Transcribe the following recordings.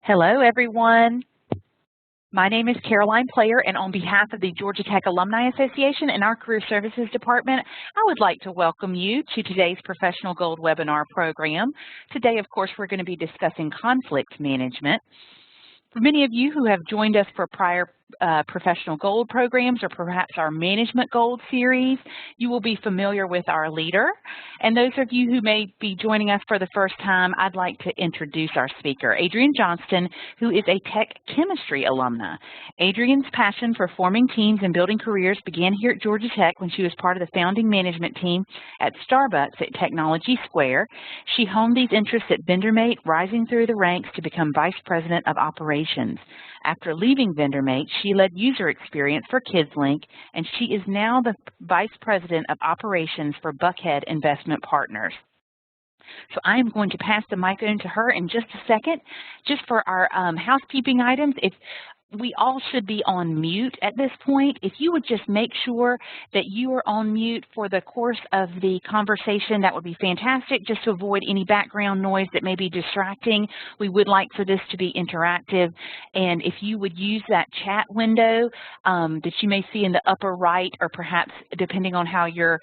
Hello, everyone. My name is Caroline Player, and on behalf of the Georgia Tech Alumni Association and our Career Services Department, I would like to welcome you to today's Professional Gold webinar program. Today, of course, we're going to be discussing conflict management. For many of you who have joined us for prior Professional Gold programs or perhaps our Management Gold series, you will be familiar with our leader. And those of you who may be joining us for the first time, I'd like to introduce our speaker, Adrienne Johnston, who is a tech chemistry alumna. Adrienne's passion for forming teams and building careers began here at Georgia Tech when she was part of the founding management team at Starbucks at Technology Square. She honed these interests at VendorMate, rising through the ranks to become Vice President of Operations. After leaving VendorMate, she led user experience for KidsLink, and she is now the Vice President of Operations for Buckhead Investment Partners. So I am going to pass the mic on to her in just a second. Just for our housekeeping items, we all should be on mute at this point. If you would just make sure that you are on mute for the course of the conversation, that would be fantastic, just to avoid any background noise that may be distracting. We would like for this to be interactive. And if you would use that chat window that you may see in the upper right, or perhaps depending on how your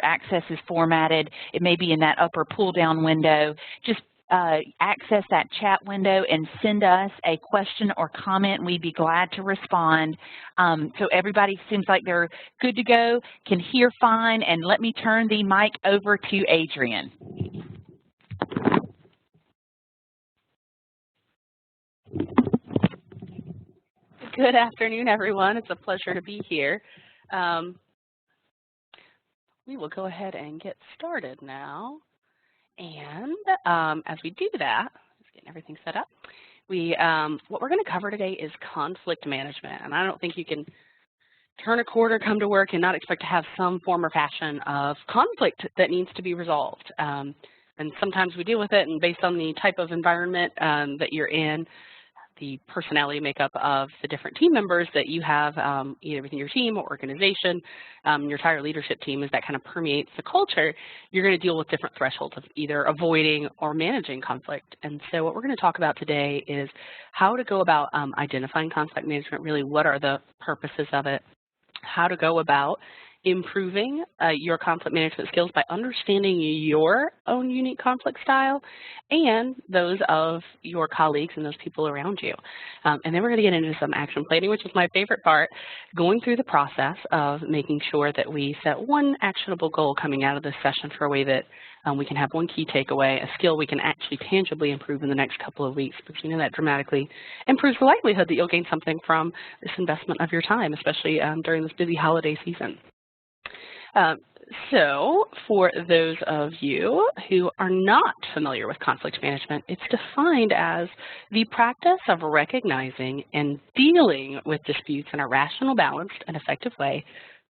access is formatted, it may be in that upper pull-down window. Just access that chat window and send us a question or comment. We'd be glad to respond. So everybody seems like they're good to go, can hear fine, and let me turn the mic over to Adrienne. Good afternoon, everyone. It's a pleasure to be here. We will go ahead and get started now. And as we do that, just getting everything set up, what we're going to cover today is conflict management. And I don't think you can turn a quarter, come to work, and not expect to have some form or fashion of conflict that needs to be resolved. And sometimes we deal with it, and based on the type of environment that you're in, the personality makeup of the different team members that you have either within your team or organization, your entire leadership team, as that kind of permeates the culture, you're going to deal with different thresholds of either avoiding or managing conflict. And so what we're going to talk about today is how to go about identifying conflict management, really what are the purposes of it, how to go about improving your conflict management skills by understanding your own unique conflict style and those of your colleagues and those people around you. And then we're going to get into some action planning, which is my favorite part, going through the process of making sure that we set one actionable goal coming out of this session for a way that we can have one key takeaway, a skill we can actually tangibly improve in the next couple of weeks, because you know that dramatically improves the likelihood that you'll gain something from this investment of your time, especially during this busy holiday season. So for those of you who are not familiar with conflict management, it's defined as the practice of recognizing and dealing with disputes in a rational, balanced, and effective way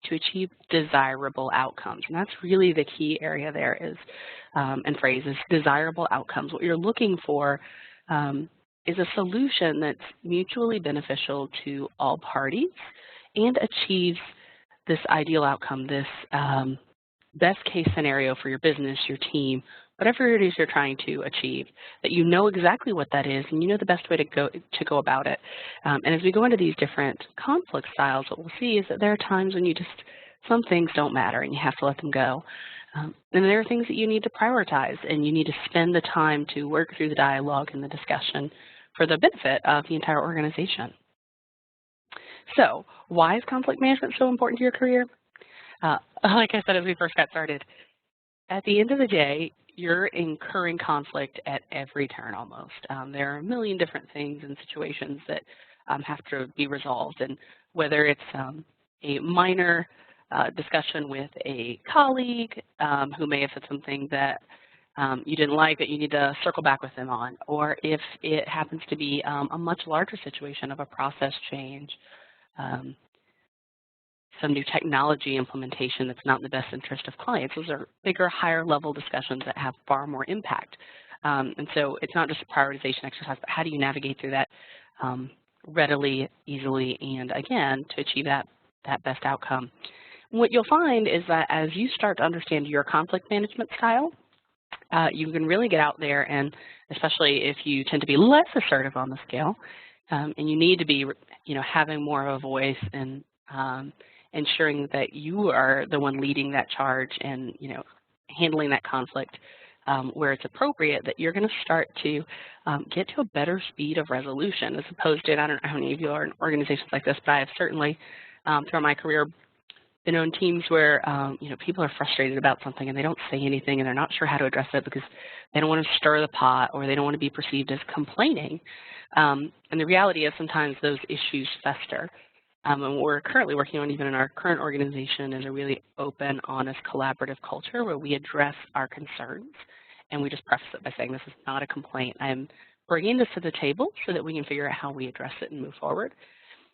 to achieve desirable outcomes. And that's really the key area there is, and phrase is desirable outcomes. What you're looking for is a solution that's mutually beneficial to all parties and achieves this ideal outcome, this best case scenario for your business, your team, whatever it is you're trying to achieve, that you know exactly what that is and you know the best way to go about it. And as we go into these different conflict styles, what we'll see is that there are times when some things don't matter and you have to let them go. And there are things that you need to prioritize and you need to spend the time to work through the dialogue and the discussion for the benefit of the entire organization. So why is conflict management so important to your career? Like I said, as we first got started, at the end of the day, you're incurring conflict at every turn almost. There are a million different things and situations that have to be resolved. And whether it's a minor discussion with a colleague who may have said something that you didn't like that you need to circle back with them on, or if it happens to be a much larger situation of a process change, some new technology implementation that's not in the best interest of clients. Those are bigger, higher level discussions that have far more impact. And so it's not just a prioritization exercise, but how do you navigate through that readily, easily, and again, to achieve that best outcome. What you'll find is that as you start to understand your conflict management style, you can really get out there, and especially if you tend to be less assertive on the scale, and you need to be, having more of a voice and ensuring that you are the one leading that charge and, handling that conflict where it's appropriate, that you're going to start to get to a better speed of resolution as opposed to, and I don't know how many of you are in organizations like this, but I have certainly throughout my career been on teams where, people are frustrated about something and they don't say anything and they're not sure how to address it because they don't want to stir the pot or they don't want to be perceived as complaining. And the reality is sometimes those issues fester. And what we're currently working on, even in our current organization, is a really open, honest, collaborative culture where we address our concerns. And we just preface it by saying this is not a complaint. I'm bringing this to the table so that we can figure out how we address it and move forward.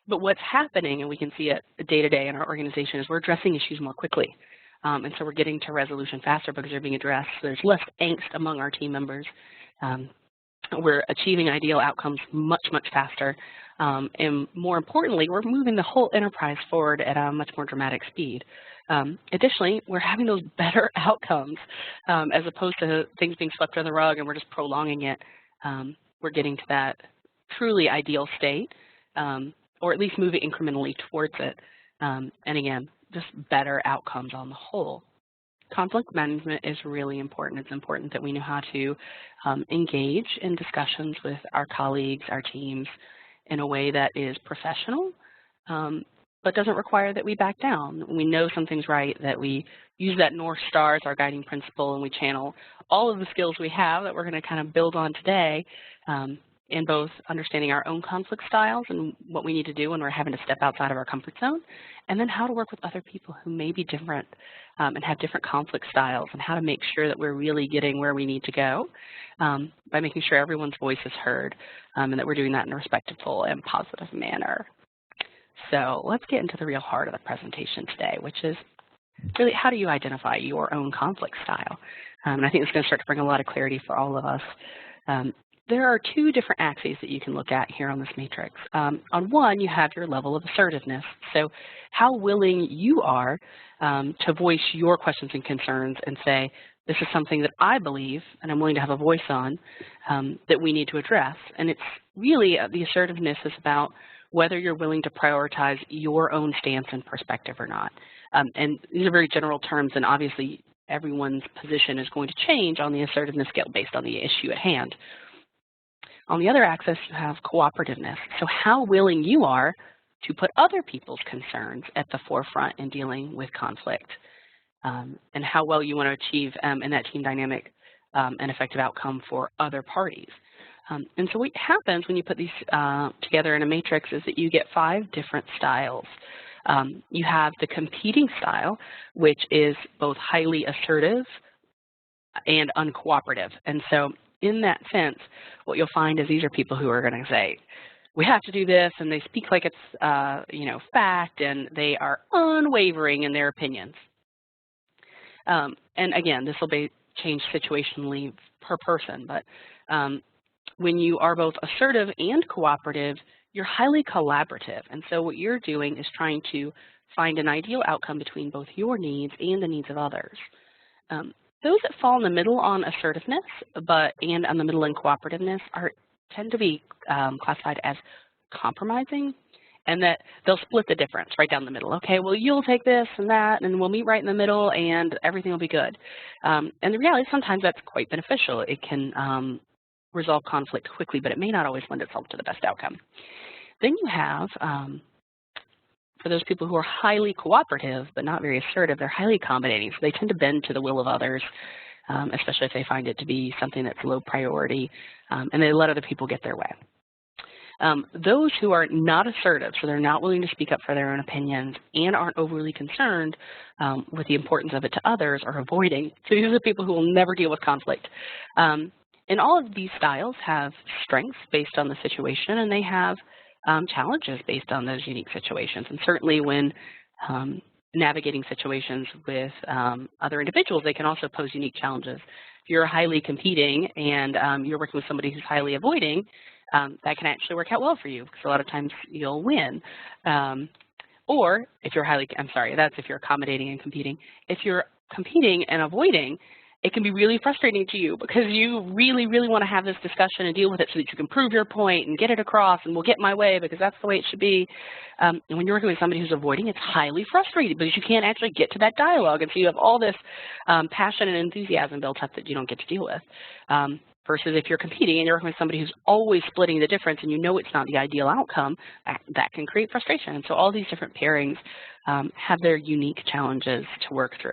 But what's happening, and we can see it day to day in our organization, is we're addressing issues more quickly. And so we're getting to resolution faster because they're being addressed. There's less angst among our team members. We're achieving ideal outcomes much, much faster. And more importantly, we're moving the whole enterprise forward at a much more dramatic speed. Additionally, we're having those better outcomes as opposed to things being swept under the rug and we're just prolonging it. We're getting to that truly ideal state, or at least moving incrementally towards it. And again, just better outcomes on the whole. Conflict management is really important. It's important that we know how to engage in discussions with our colleagues, our teams, in a way that is professional, but doesn't require that we back down. We know something's right, that we use that North Star as our guiding principle, and we channel all of the skills we have that we're going to kind of build on today in both understanding our own conflict styles and what we need to do when we're having to step outside of our comfort zone, and then how to work with other people who may be different and have different conflict styles, and how to make sure that we're really getting where we need to go by making sure everyone's voice is heard and that we're doing that in a respectful and positive manner. So let's get into the real heart of the presentation today, which is really how do you identify your own conflict style? And I think it's going to start to bring a lot of clarity for all of us. There are two different axes that you can look at here on this matrix. On one, you have your level of assertiveness. So how willing you are to voice your questions and concerns and say, this is something that I believe and I'm willing to have a voice on that we need to address. And it's really, the assertiveness is about whether you're willing to prioritize your own stance and perspective or not. And these are very general terms, and obviously everyone's position is going to change on the assertiveness scale based on the issue at hand. On the other axis, you have cooperativeness. So how willing you are to put other people's concerns at the forefront in dealing with conflict, and how well you want to achieve in that team dynamic an effective outcome for other parties. And so what happens when you put these together in a matrix is that you get 5 different styles. You have the competing style, which is both highly assertive and uncooperative. And so in that sense, what you'll find is these are people who are going to say, we have to do this, and they speak like it's fact, and they are unwavering in their opinions. And again, this will be changed situationally per person, but when you are both assertive and cooperative, you're highly collaborative. And so what you're doing is trying to find an ideal outcome between both your needs and the needs of others. Those that fall in the middle on assertiveness and on the middle in cooperativeness tend to be classified as compromising, and that they'll split the difference right down the middle. Okay, well, you'll take this and that, and we'll meet right in the middle, and everything will be good. And the reality is sometimes that's quite beneficial. It can resolve conflict quickly, but it may not always lend itself to the best outcome. Then you have, for those people who are highly cooperative but not very assertive, they're highly accommodating. So they tend to bend to the will of others, especially if they find it to be something that's low priority, and they let other people get their way. Those who are not assertive, so they're not willing to speak up for their own opinions and aren't overly concerned with the importance of it to others, are avoiding. So these are people who will never deal with conflict. And all of these styles have strengths based on the situation, and they have challenges based on those unique situations. And certainly when navigating situations with other individuals, they can also pose unique challenges. If you're highly competing and you're working with somebody who's highly avoiding, that can actually work out well for you because a lot of times you'll win. Or if you're that's if you're accommodating and competing. If you're competing and avoiding it can be really frustrating to you because you really, really want to have this discussion and deal with it so that you can prove your point and get it across and we'll get my way because that's the way it should be. And when you're working with somebody who's avoiding, it's highly frustrating because you can't actually get to that dialogue. And so you have all this passion and enthusiasm built up that you don't get to deal with. Versus if you're competing and you're working with somebody who's always splitting the difference and you know it's not the ideal outcome, that can create frustration. And so all these different pairings have their unique challenges to work through.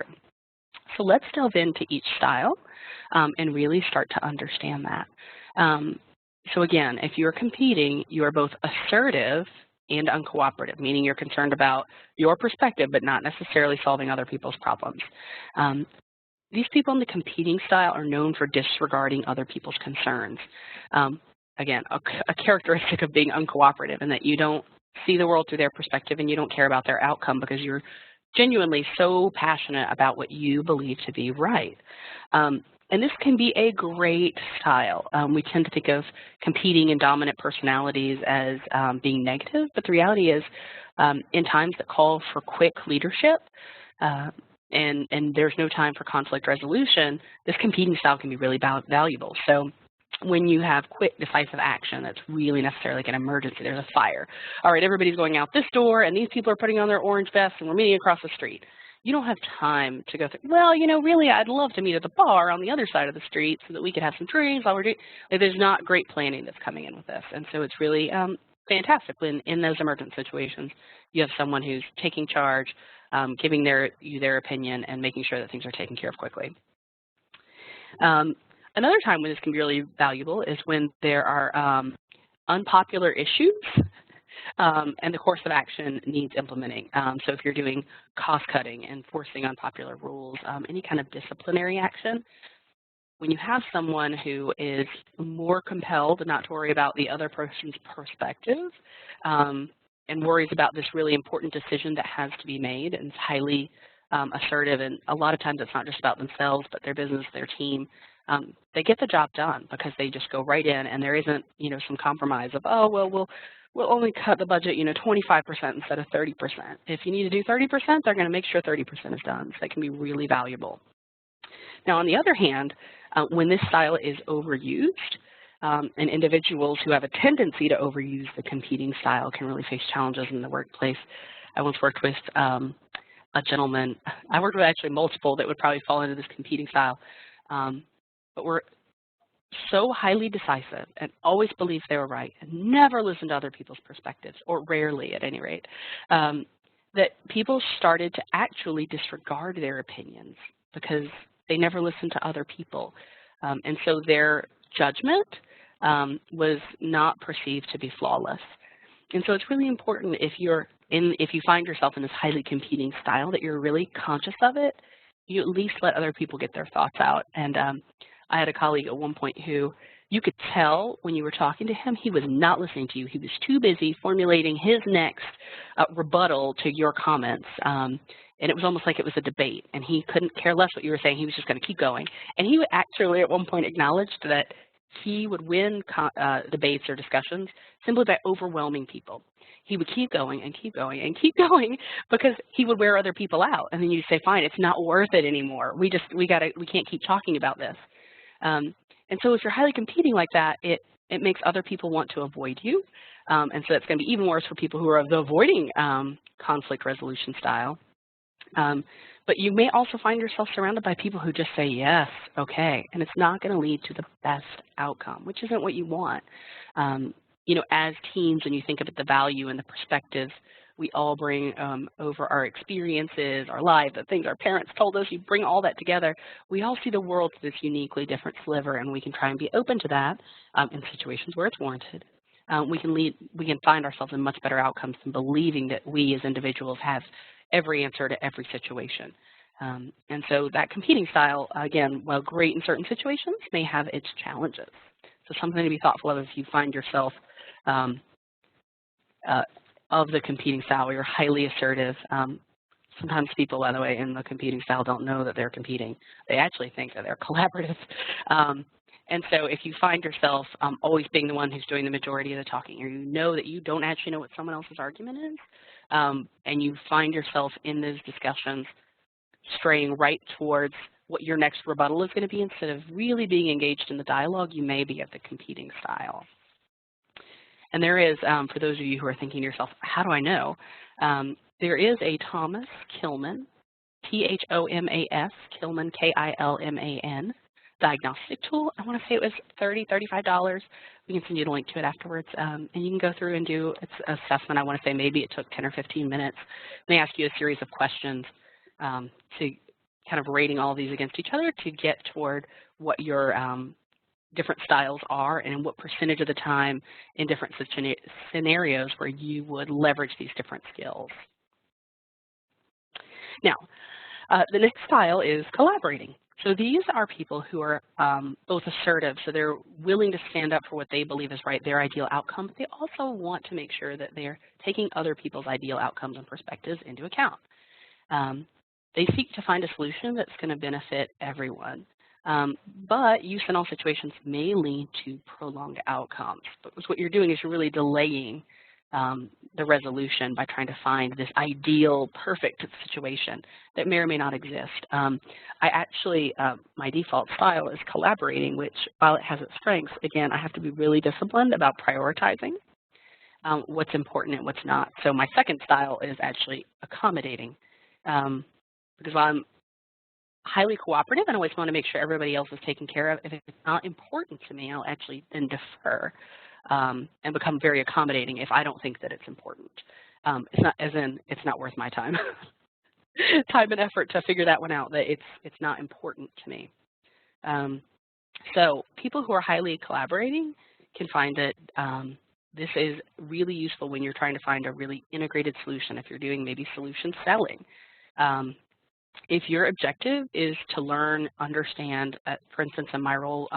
So let's delve into each style and really start to understand that. So again, if you're competing, you are both assertive and uncooperative, meaning you're concerned about your perspective but not necessarily solving other people's problems. These people in the competing style are known for disregarding other people's concerns. Again, a characteristic of being uncooperative, in that you don't see the world through their perspective and you don't care about their outcome because you're genuinely so passionate about what you believe to be right. And this can be a great style. We tend to think of competing and dominant personalities as being negative, but the reality is in times that call for quick leadership, and there's no time for conflict resolution, this competing style can be really valuable. So when you have quick, decisive action that's really necessary, like an emergency, there's a fire. All right, everybody's going out this door, and these people are putting on their orange vests, and we're meeting across the street. You don't have time to go through, well, you know, really, I'd love to meet at the bar on the other side of the street so that we could have some drinks while we're doing, like, there's not great planning that's coming in with this. And so it's really fantastic when in those emergent situations, you have someone who's taking charge, giving you their opinion and making sure that things are taken care of quickly. Another time when this can be really valuable is when there are unpopular issues and the course of action needs implementing. So if you're doing cost cutting, enforcing unpopular rules, any kind of disciplinary action, when you have someone who is more compelled not to worry about the other person's perspective and worries about this really important decision that has to be made and is highly assertive, and a lot of times it's not just about themselves but their business, their team, they get the job done because they just go right in and there isn't, you know, some compromise of, oh, well, we'll only cut the budget, you know, 25% instead of 30%. If you need to do 30%, they're going to make sure 30% is done. So that can be really valuable. Now, on the other hand, when this style is overused, and individuals who have a tendency to overuse the competing style can really face challenges in the workplace. I once worked with a gentleman, I worked with actually multiple that would probably fall into this competing style, but were so highly decisive and always believed they were right and never listened to other people's perspectives, or rarely at any rate, that people started to actually disregard their opinions because they never listened to other people. And so their judgment was not perceived to be flawless. And so it's really important if you find yourself in this highly competing style that you're really conscious of it, you at least let other people get their thoughts out. And I had a colleague at one point who you could tell when you were talking to him, he was not listening to you. He was too busy formulating his next rebuttal to your comments. And it was almost like it was a debate, and he couldn't care less what you were saying. He was just going to keep going. And he actually at one point acknowledged that he would win debates or discussions simply by overwhelming people. He would keep going and keep going and keep going because he would wear other people out. And then you say, fine, it's not worth it anymore. We can't keep talking about this. And so if you're highly competing like that, it makes other people want to avoid you. And so that's going to be even worse for people who are of the avoiding conflict resolution style. But you may also find yourself surrounded by people who just say, yes, okay, and it's not going to lead to the best outcome, which isn't what you want. You know, as teams, when you think about the value and the perspectives we all bring over our experiences, our lives, the things our parents told us, you bring all that together, we all see the world through this uniquely different sliver, and we can try and be open to that in situations where it's warranted. We can find ourselves in much better outcomes than believing that we as individuals have every answer to every situation. And so that competing style, again, while great in certain situations, may have its challenges. So something to be thoughtful of if you find yourself of the competing style where you're highly assertive. Sometimes people, by the way, in the competing style don't know that they're competing. They actually think that they're collaborative. And so if you find yourself always being the one who's doing the majority of the talking, or you know that you don't actually know what someone else's argument is, and you find yourself in those discussions straying right towards what your next rebuttal is going to be. Instead of really being engaged in the dialogue, you may be of the competing style. And there is, for those of you who are thinking to yourself, how do I know? There is a Thomas Kilmann, T-H-O-M-A-S, Kilmann, K-I-L-M-A-N, diagnostic tool. I want to say it was $30, $35. We can send you the link to it afterwards. And you can go through and do its assessment. I want to say maybe it took 10 or 15 minutes. They ask you a series of questions to kind of rating all of these against each other to get toward what your different styles are and what percentage of the time in different scenarios where you would leverage these different skills. Now, the next style is collaborating. So these are people who are both assertive, so they're willing to stand up for what they believe is right, their ideal outcome, but they also want to make sure that they're taking other people's ideal outcomes and perspectives into account. They seek to find a solution that's going to benefit everyone. But use in all situations may lead to prolonged outcomes. But what you're doing is you're really delaying the resolution by trying to find this ideal, perfect situation that may or may not exist. My default style is collaborating, which while it has its strengths, again, I have to be really disciplined about prioritizing what's important and what's not. So my second style is actually accommodating, because while I'm highly cooperative and always want to make sure everybody else is taken care of, if it's not important to me, I'll actually then defer and become very accommodating if I don't think that it's important. It's not, as in, it's not worth my time, time and effort to figure that one out, that it's not important to me. So people who are highly collaborating can find that this is really useful when you're trying to find a really integrated solution, if you're doing maybe solution selling. If your objective is to learn, understand, for instance, in my role,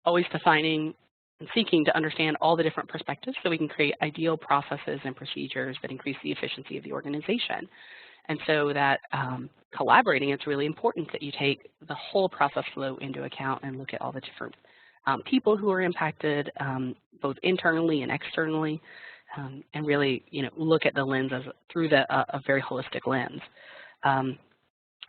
always defining and seeking to understand all the different perspectives so we can create ideal processes and procedures that increase the efficiency of the organization. And so that collaborating, it's really important that you take the whole process flow into account and look at all the different people who are impacted, both internally and externally, and really, look at the lens through a very holistic lens.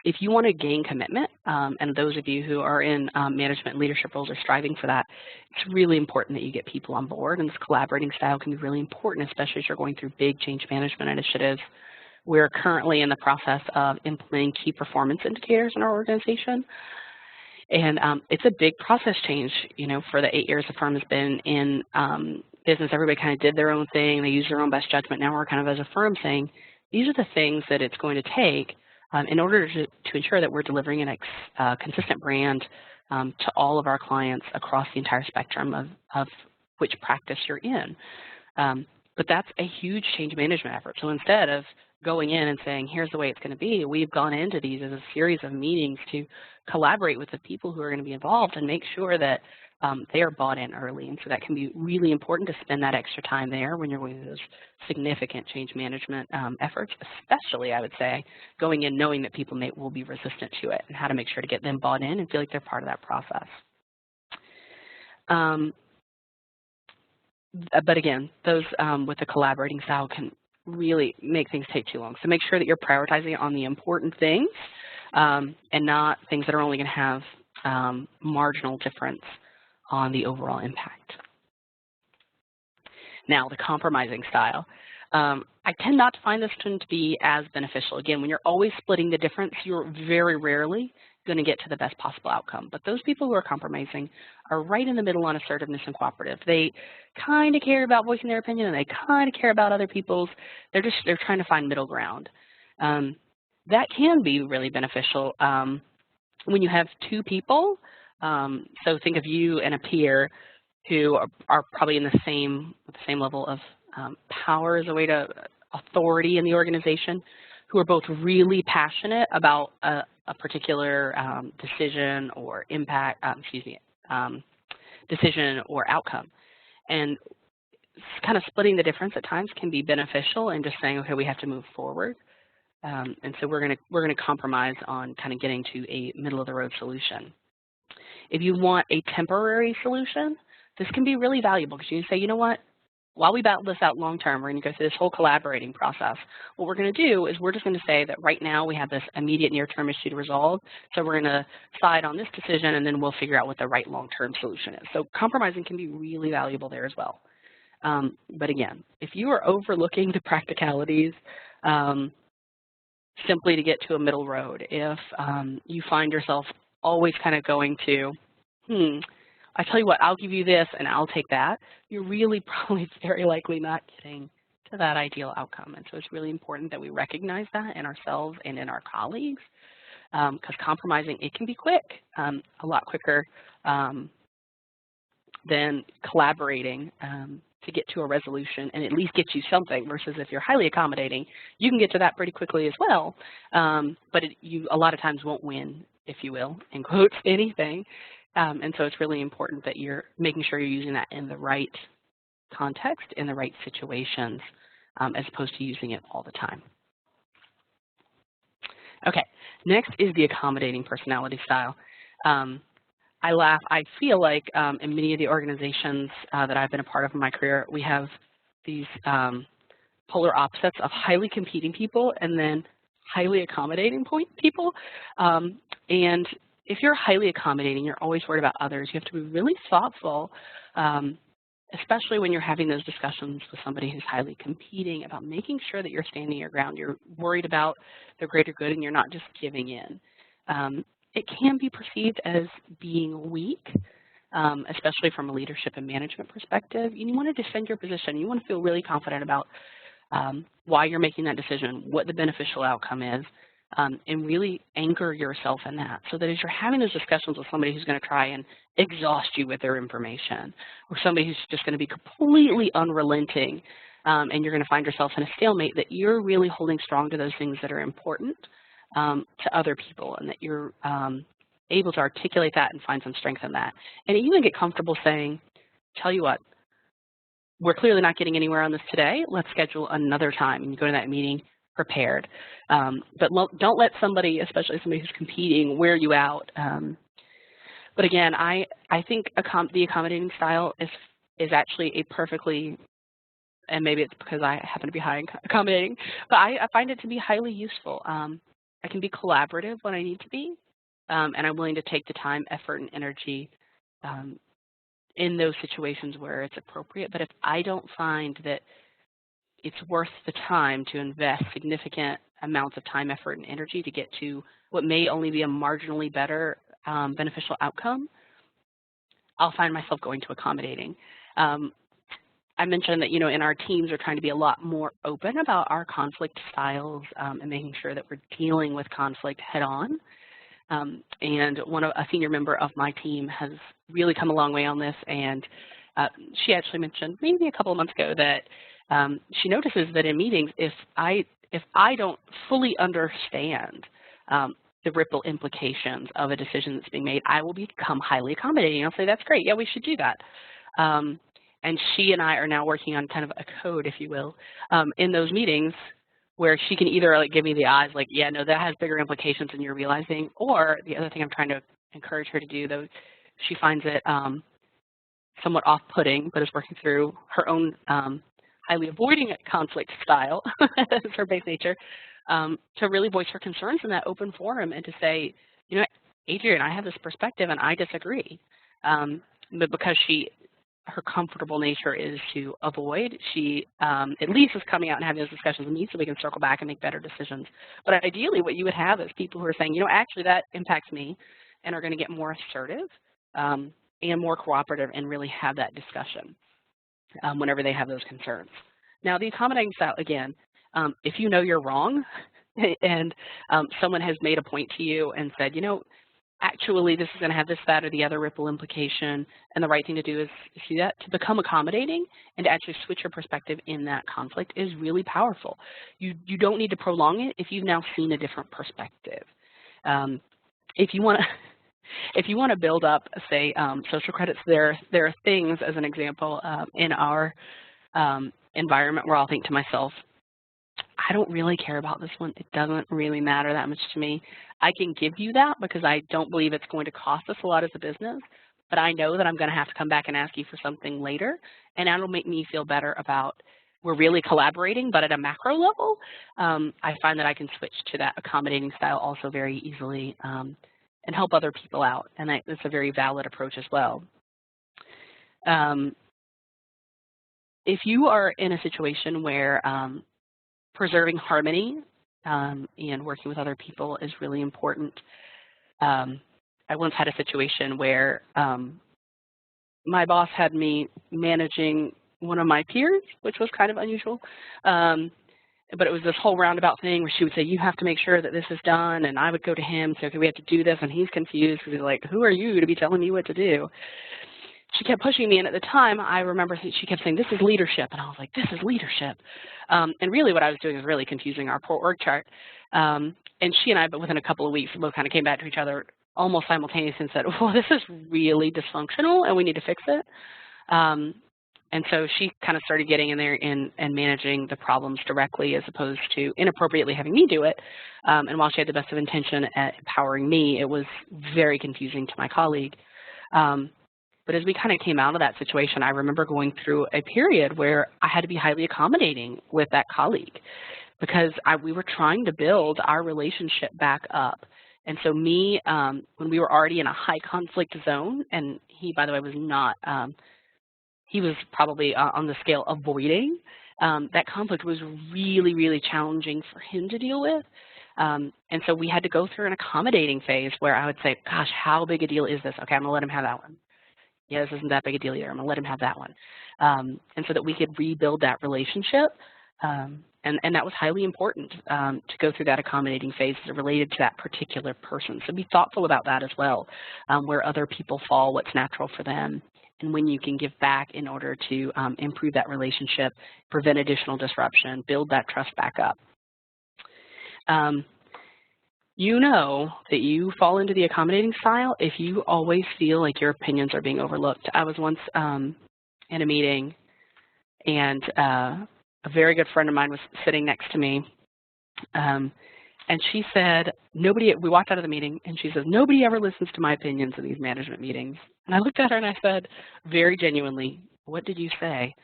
If you want to gain commitment, and those of you who are in management and leadership roles are striving for that, it's really important that you get people on board, and this collaborating style can be really important, especially as you're going through big change management initiatives. We're currently in the process of implementing key performance indicators in our organization, and it's a big process change. For the 8 years the firm has been in business, everybody kind of did their own thing, they used their own best judgment. Now we're kind of, as a firm, saying these are the things that it's going to take in order to ensure that we're delivering a consistent brand to all of our clients across the entire spectrum of which practice you're in. But that's a huge change management effort. So instead of going in and saying, here's the way it's going to be, we've gone into these as a series of meetings to collaborate with the people who are going to be involved and make sure that they are bought in early. And so that can be really important to spend that extra time there when you're going through those significant change management efforts, especially, I would say, going in knowing that people will be resistant to it and how to make sure to get them bought in and feel like they're part of that process. But again, those with the collaborating style can really make things take too long. So make sure that you're prioritizing on the important things and not things that are only going to have marginal difference on the overall impact. Now, the compromising style. I tend not to find this to be as beneficial. Again, when you're always splitting the difference, you're very rarely going to get to the best possible outcome. But those people who are compromising are right in the middle on assertiveness and cooperative. They kind of care about voicing their opinion, and they kind of care about other people's. They're trying to find middle ground. That can be really beneficial when you have two people. So think of you and a peer who are probably in the same level of power as a way to authority in the organization, who are both really passionate about a particular decision or impact, decision or outcome. And kind of splitting the difference at times can be beneficial and just saying, okay, we have to move forward. And so we're gonna compromise on kind of getting to a middle of the road solution. If you want a temporary solution, this can be really valuable because you can say, you know what, while we battle this out long term, we're going to go through this whole collaborating process. What we're going to do is we're just going to say that right now we have this immediate near-term issue to resolve, so we're going to side on this decision, and then we'll figure out what the right long-term solution is. So compromising can be really valuable there as well. But again, if you are overlooking the practicalities simply to get to a middle road, if you find yourself always kind of going to, I tell you what, I'll give you this and I'll take that, you're really probably very likely not getting to that ideal outcome. And so it's really important that we recognize that in ourselves and in our colleagues, because compromising, it can be quick, a lot quicker than collaborating to get to a resolution and at least get you something, versus if you're highly accommodating, you can get to that pretty quickly as well, but you a lot of times won't win, if you will, in quotes, anything. And so it's really important that you're making sure you're using that in the right context, in the right situations, as opposed to using it all the time. Okay, next is the accommodating personality style. I laugh. I feel like in many of the organizations that I've been a part of in my career, we have these polar opposites of highly competing people and then highly accommodating people. And if you're highly accommodating, you're always worried about others. You have to be really thoughtful, especially when you're having those discussions with somebody who's highly competing, about making sure that you're standing your ground. You're worried about the greater good and you're not just giving in. It can be perceived as being weak, especially from a leadership and management perspective. You want to defend your position. You want to feel really confident about why you're making that decision, what the beneficial outcome is, and really anchor yourself in that, so that as you're having those discussions with somebody who's going to try and exhaust you with their information, or somebody who's just going to be completely unrelenting, and you're going to find yourself in a stalemate, that you're really holding strong to those things that are important to other people, and that you're able to articulate that and find some strength in that. And even get comfortable saying, tell you what, we're clearly not getting anywhere on this today. Let's schedule another time. And you go to that meeting prepared. But don't let somebody, especially somebody who's competing, wear you out. But again, I think the accommodating style is actually a perfectly, and maybe it's because I happen to be high in accommodating, but I find it to be highly useful. I can be collaborative when I need to be, and I'm willing to take the time, effort, and energy in those situations where it's appropriate. But if I don't find that it's worth the time to invest significant amounts of time, effort, and energy to get to what may only be a marginally better beneficial outcome, I'll find myself going to accommodating. I mentioned that, in our teams we're trying to be a lot more open about our conflict styles and making sure that we're dealing with conflict head on. And a senior member of my team has really come a long way on this, and she actually mentioned maybe a couple of months ago that she notices that in meetings, if I don't fully understand the ripple implications of a decision that's being made, I will become highly accommodating. I'll say, that's great, yeah, we should do that. And she and I are now working on kind of a code, if you will, in those meetings where she can either give me the eyes, like, yeah, no, that has bigger implications than you're realizing, or the other thing I'm trying to encourage her to do, though she finds it somewhat off-putting, but is working through her own highly avoiding conflict style, as her base nature, to really voice her concerns in that open forum and to say, Adrian, I have this perspective and I disagree. But because her comfortable nature is to avoid, she at least is coming out and having those discussions with me so we can circle back and make better decisions. But ideally what you would have is people who are saying, actually that impacts me, and are going to get more assertive and more cooperative and really have that discussion whenever they have those concerns. Now, the accommodating style, again, if you know you're wrong and someone has made a point to you and said, actually this is going to have this, that, or the other ripple implication, and the right thing to do is see that, to become accommodating and to actually switch your perspective in that conflict is really powerful. You don't need to prolong it if you've now seen a different perspective. If you want to build up, say, social credits, there are things, as an example, in our environment where I'll think to myself, I don't really care about this one. It doesn't really matter that much to me. I can give you that because I don't believe it's going to cost us a lot as a business, but I know that I'm going to have to come back and ask you for something later, and that'll make me feel better about we're really collaborating, but at a macro level, I find that I can switch to that accommodating style also very easily and help other people out, and that's a very valid approach as well. If you are in a situation where preserving harmony and working with other people is really important, I once had a situation where my boss had me managing one of my peers, which was kind of unusual. But it was this whole roundabout thing where she would say, you have to make sure that this is done. And I would go to him and say, okay, we have to do this. And he's confused because he's like, who are you to be telling me what to do? She kept pushing me. And at the time, I remember she kept saying, this is leadership. And I was like, this is leadership. And really what I was doing was really confusing our poor org chart. And she and I, but within a couple of weeks, both kind of came back to each other almost simultaneously and said, well, this is really dysfunctional and we need to fix it. And so she kind of started getting in there and managing the problems directly as opposed to inappropriately having me do it. And while she had the best of intention at empowering me, it was very confusing to my colleague. But as we kind of came out of that situation, I remember going through a period where I had to be highly accommodating with that colleague because we were trying to build our relationship back up. And so me, when we were already in a high conflict zone, and he, by the way, was not, he was probably on the scale avoiding, that conflict was really, really challenging for him to deal with. And so we had to go through an accommodating phase where I would say, gosh, how big a deal is this? Okay, I'm gonna let him have that one. Yeah, this isn't that big a deal either. I'm gonna let him have that one. And so that we could rebuild that relationship. And that was highly important to go through that accommodating phase as related to that particular person. So be thoughtful about that as well, where other people fall, what's natural for them, and when you can give back in order to improve that relationship, prevent additional disruption, build that trust back up. You know that you fall into the accommodating style if you always feel like your opinions are being overlooked. I was once in a meeting and a very good friend of mine was sitting next to me, and she said, we walked out of the meeting, and she says, nobody ever listens to my opinions in these management meetings. And I looked at her and I said, very genuinely, what did you say?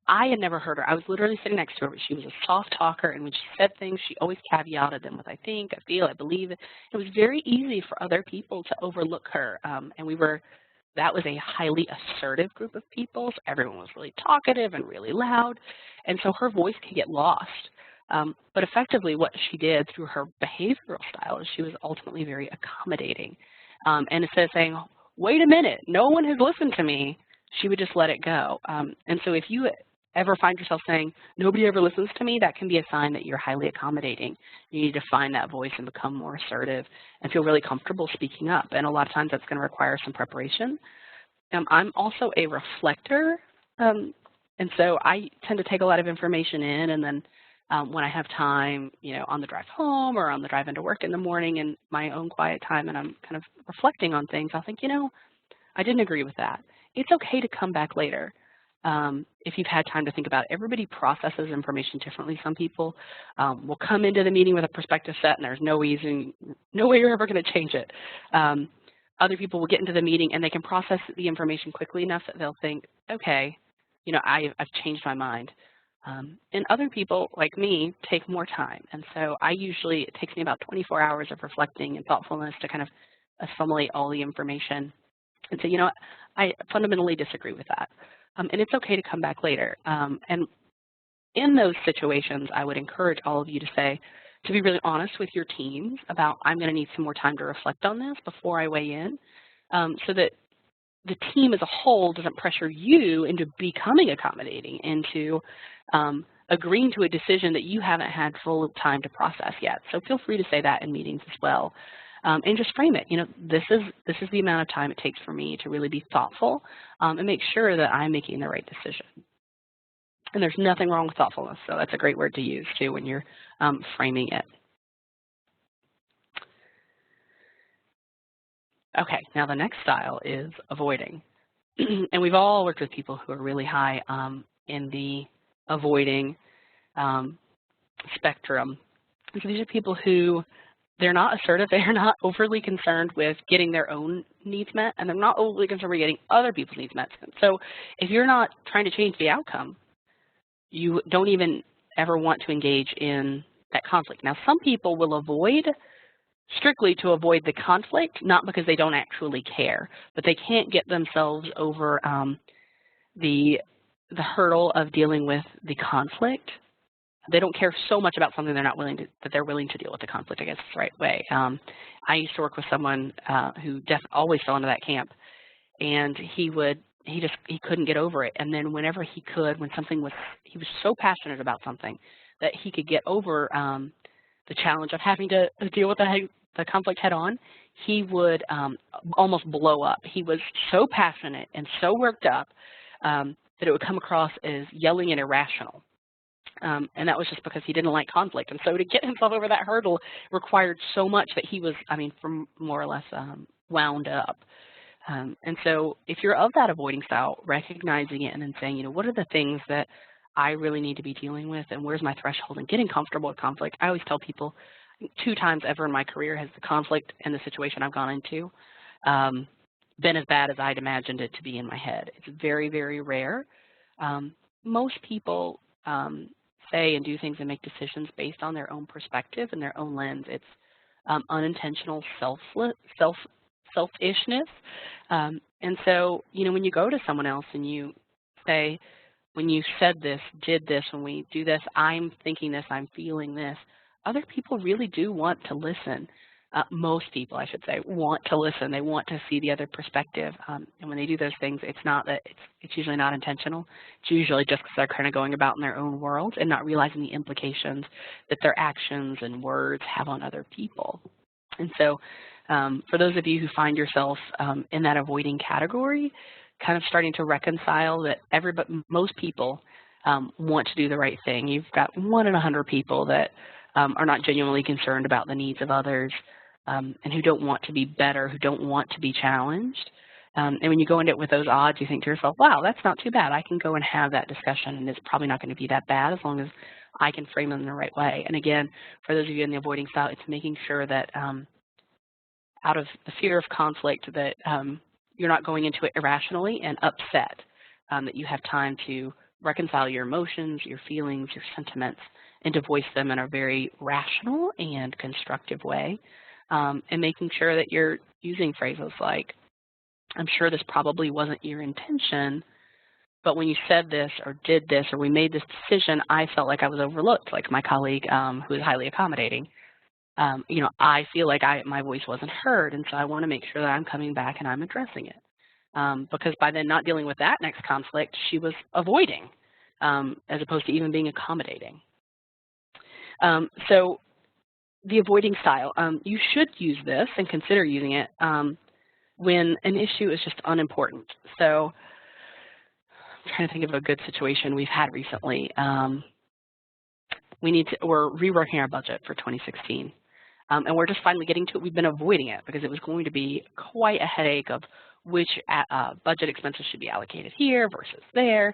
I had never heard her. I was literally sitting next to her, but she was a soft talker, and when she said things, she always caveated them with I think, I feel, I believe. It was very easy for other people to overlook her, and that was a highly assertive group of people, so everyone was really talkative and really loud, and so her voice could get lost. But effectively what she did through her behavioral style is she was ultimately very accommodating. And instead of saying, wait a minute, no one has listened to me, she would just let it go. And so if you ever find yourself saying, nobody ever listens to me, that can be a sign that you're highly accommodating. You need to find that voice and become more assertive and feel really comfortable speaking up. And a lot of times that's going to require some preparation. I'm also a reflector, and so I tend to take a lot of information in, and then when I have time, on the drive home or on the drive into work in the morning in my own quiet time and I'm kind of reflecting on things, I'll think, I didn't agree with that. It's okay to come back later. If you've had time to think about it. Everybody processes information differently. Some people will come into the meeting with a perspective set and there's no way you're ever going to change it. Other people will get into the meeting and they can process the information quickly enough that they'll think, okay, I've changed my mind. And other people, like me, take more time. And so it takes me about 24 hours of reflecting and thoughtfulness to kind of assimilate all the information. And so, I fundamentally disagree with that. And it's okay to come back later. And in those situations, I would encourage all of you to be really honest with your teams about, I'm going to need some more time to reflect on this before I weigh in, so that the team as a whole doesn't pressure you into becoming accommodating, into agreeing to a decision that you haven't had full time to process yet. So feel free to say that in meetings as well. And just frame it, this is the amount of time it takes for me to really be thoughtful and make sure that I'm making the right decision. And there's nothing wrong with thoughtfulness, so that's a great word to use too when you're framing it. Okay, now the next style is avoiding. And we've all worked with people who are really high in the avoiding spectrum. So these are people who they're not assertive, they're not overly concerned with getting their own needs met, and they're not overly concerned with getting other people's needs met. So if you're not trying to change the outcome, you don't even ever want to engage in that conflict. Now, some people will avoid strictly to avoid the conflict, not because they don't actually care, but they can't get themselves over the hurdle of dealing with the conflict. They don't care so much about something they're not willing to, that they're willing to deal with the conflict, I guess is the right way. I used to work with someone who always fell into that camp, and he couldn't get over it. And then whenever he could, when he was so passionate about something that he could get over the challenge of having to deal with the conflict head on, he would almost blow up. He was so passionate and so worked up that it would come across as yelling and irrational. And that was just because he didn't like conflict. And so to get himself over that hurdle required so much that he was, more or less wound up. And so if you're of that avoiding style, recognizing it and then saying, what are the things that I really need to be dealing with, and where's my threshold, and getting comfortable with conflict. I always tell people 2 times ever in my career has the conflict and the situation I've gone into been as bad as I'd imagined it to be in my head. It's very, very rare. Most people say and do things and make decisions based on their own perspective and their own lens. It's unintentional selfishness. And so, when you go to someone else and you say, when you said this, did this, when we do this, I'm thinking this, I'm feeling this, other people really do want to listen. Most people, I should say, want to listen. They want to see the other perspective. And when they do those things, it's usually not intentional. It's usually just because they're kind of going about in their own world and not realizing the implications that their actions and words have on other people. And so for those of you who find yourself in that avoiding category, kind of starting to reconcile that most people want to do the right thing. You've got 1 in 100 people that are not genuinely concerned about the needs of others and who don't want to be better, who don't want to be challenged. And when you go into it with those odds, you think to yourself, wow, that's not too bad. I can go and have that discussion, and it's probably not going to be that bad as long as I can frame them in the right way. And again, for those of you in the avoiding style, it's making sure that out of the fear of conflict that you're not going into it irrationally and upset, that you have time to reconcile your emotions, your feelings, your sentiments, and to voice them in a very rational and constructive way, and making sure that you're using phrases like, I'm sure this probably wasn't your intention, but when you said this or did this or we made this decision, I felt like I was overlooked, like my colleague who is highly accommodating. I feel like my voice wasn't heard, and so I want to make sure that I'm coming back and I'm addressing it. Because by then not dealing with that next conflict, she was avoiding as opposed to even being accommodating. So the avoiding style, you should use this and consider using it when an issue is just unimportant. So I'm trying to think of a good situation we've had recently. We're reworking our budget for 2016. And we're just finally getting to it. We've been avoiding it because it was going to be quite a headache of which budget expenses should be allocated here versus there,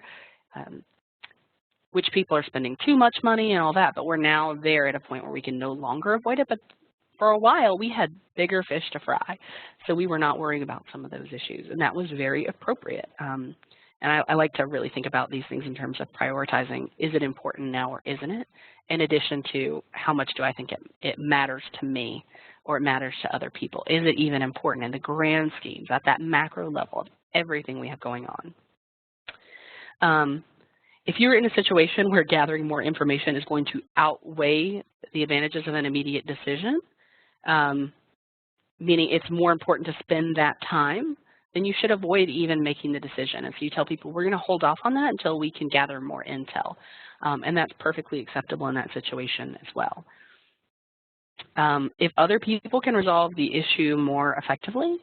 which people are spending too much money and all that. But we're now there at a point where we can no longer avoid it. But for a while, we had bigger fish to fry. So we were not worrying about some of those issues. And that was very appropriate. And I like to really think about these things in terms of prioritizing, is it important now or isn't it? In addition to how much do I think it matters to me or it matters to other people? Is it even important in the grand schemes at that macro level of everything we have going on? If you're in a situation where gathering more information is going to outweigh the advantages of an immediate decision, meaning it's more important to spend that time, then you should avoid even making the decision. And so you tell people, we're going to hold off on that until we can gather more intel. And that's perfectly acceptable in that situation as well. If other people can resolve the issue more effectively,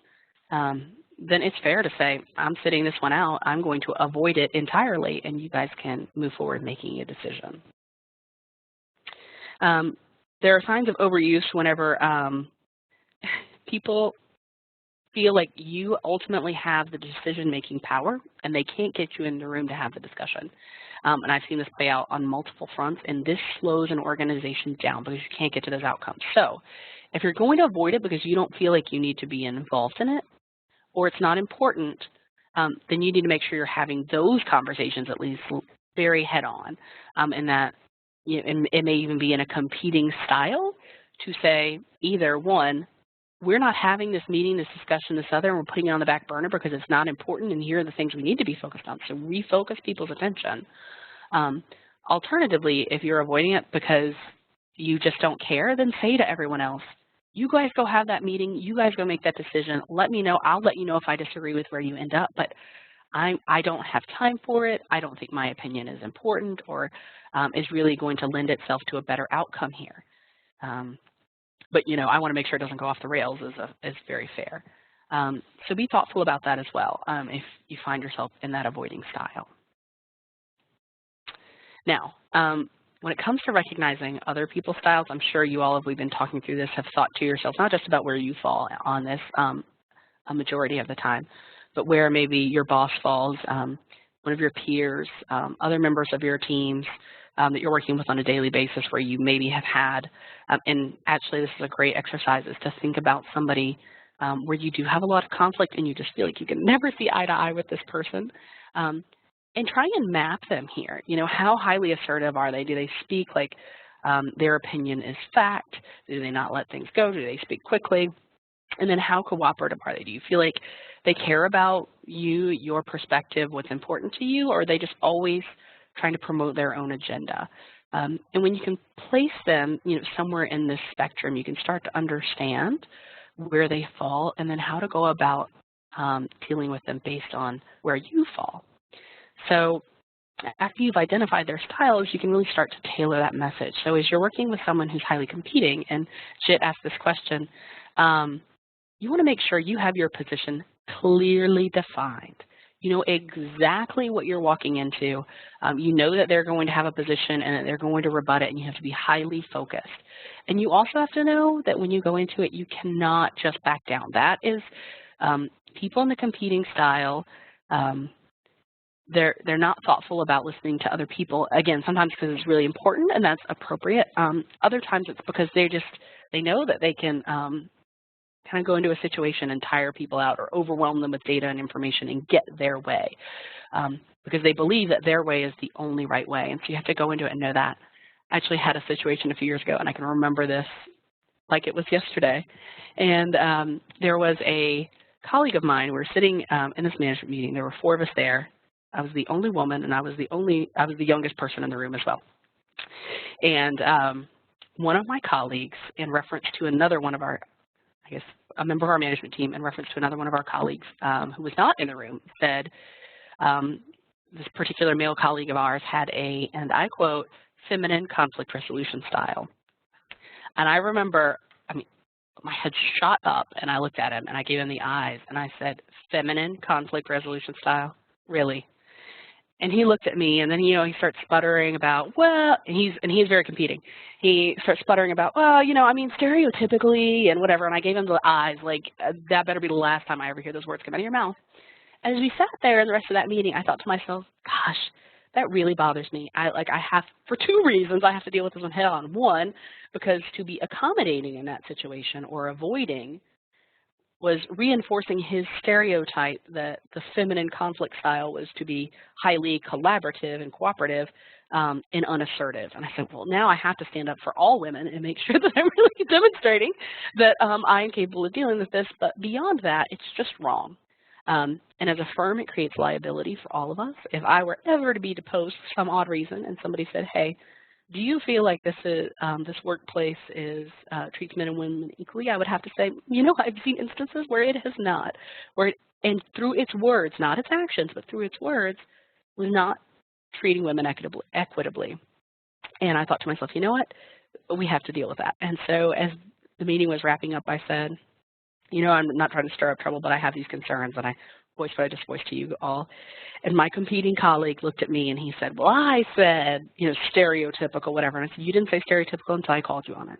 then it's fair to say, I'm sitting this one out, I'm going to avoid it entirely, and you guys can move forward making a decision. There are signs of overuse whenever people feel like you ultimately have the decision-making power and they can't get you in the room to have the discussion. And I've seen this play out on multiple fronts, and this slows an organization down because you can't get to those outcomes. So If you're going to avoid it because you don't feel like you need to be involved in it, or it's not important, then you need to make sure you're having those conversations at least very head-on, and that it may even be in a competing style to say either, one, we're not having this meeting, this discussion, this other, and we're putting it on the back burner because it's not important, and here are the things we need to be focused on. So refocus people's attention. Alternatively, if you're avoiding it because you just don't care, then say to everyone else, you guys go have that meeting, you guys go make that decision, let me know, I'll let you know if I disagree with where you end up, but I don't have time for it, I don't think my opinion is important or is really going to lend itself to a better outcome here. But I want to make sure it doesn't go off the rails is very fair. So be thoughtful about that as well if you find yourself in that avoiding style. Now, when it comes to recognizing other people's styles, I'm sure you all, as we've been talking through this, have thought to yourselves not just about where you fall on this a majority of the time, but where maybe your boss falls, one of your peers, other members of your teams that you're working with on a daily basis where you maybe have had, and actually this is a great exercise, is to think about somebody where you do have a lot of conflict and you just feel like you can never see eye to eye with this person. And try and map them here. How highly assertive are they? Do they speak like their opinion is fact? Do they not let things go? Do they speak quickly? And then how cooperative are they? Do you feel like they care about you, your perspective, what's important to you, or are they just always trying to promote their own agenda? And when you can place them somewhere in this spectrum, you can start to understand where they fall and then how to go about dealing with them based on where you fall. So after you've identified their styles, you can really start to tailor that message. So as you're working with someone who's highly competing, and Jit asked this question, you want to make sure you have your position clearly defined. You know exactly what you're walking into. You know that they're going to have a position and that they're going to rebut it, and you have to be highly focused. And you also have to know that when you go into it, you cannot just back down. That is people in the competing style, they're not thoughtful about listening to other people. Again, sometimes because it's really important and that's appropriate. Other times it's because they know that they can kind of go into a situation and tire people out or overwhelm them with data and information and get their way because they believe that their way is the only right way. And so you have to go into it and know that. I actually had a situation a few years ago, and I can remember this like it was yesterday. And there was a colleague of mine. We were sitting in this management meeting. There were 4 of us there. I was the only woman, and I was the youngest person in the room as well. And one of my colleagues, in reference to another one of our, I guess, a member of our management team, in reference to another one of our colleagues who was not in the room, said this particular male colleague of ours had a, and I quote, feminine conflict resolution style. And I remember, my head shot up, and I looked at him, and I gave him the eyes, and I said, feminine conflict resolution style? Really? And he looked at me, and then he starts sputtering about, well, and he's very competing. He starts sputtering about, well, stereotypically and whatever. And I gave him the eyes, like that better be the last time I ever hear those words come out of your mouth. And as we sat there in the rest of that meeting, I thought to myself, gosh, that really bothers me. I have, for 2 reasons, I have to deal with this one head on. One, because to be accommodating in that situation or avoiding was reinforcing his stereotype that the feminine conflict style was to be highly collaborative and cooperative and unassertive. And I said, well, now I have to stand up for all women and make sure that I'm really demonstrating that I am capable of dealing with this. But beyond that, it's just wrong. And as a firm, it creates liability for all of us. If I were ever to be deposed for some odd reason and somebody said, hey, do you feel like this workplace treats men and women equally? I would have to say, I've seen instances where it has not, and through its words, not its actions, but through its words, was not treating women equitably. And I thought to myself, you know what, we have to deal with that. And so as the meeting was wrapping up, I said, I'm not trying to stir up trouble, but I have these concerns, and I voiced what I just voiced to you all. And my competing colleague looked at me and he said, well, I said, stereotypical, whatever. And I said, you didn't say stereotypical until I called you on it.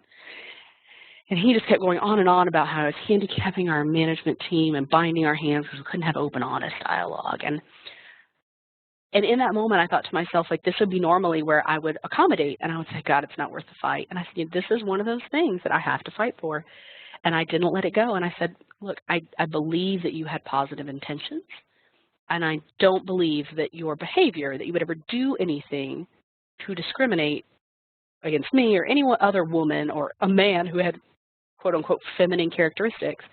And he just kept going on and on about how it's handicapping our management team and binding our hands because we couldn't have open, honest dialogue. And And in that moment, I thought to myself, like, this would be normally where I would accommodate, and I would say, God, it's not worth the fight. And I said, this is one of those things that I have to fight for. And I didn't let it go. And I said, look, I believe that you had positive intentions, and I don't believe that your behavior, that you would ever do anything to discriminate against me or any other woman or a man who had, quote unquote, feminine characteristics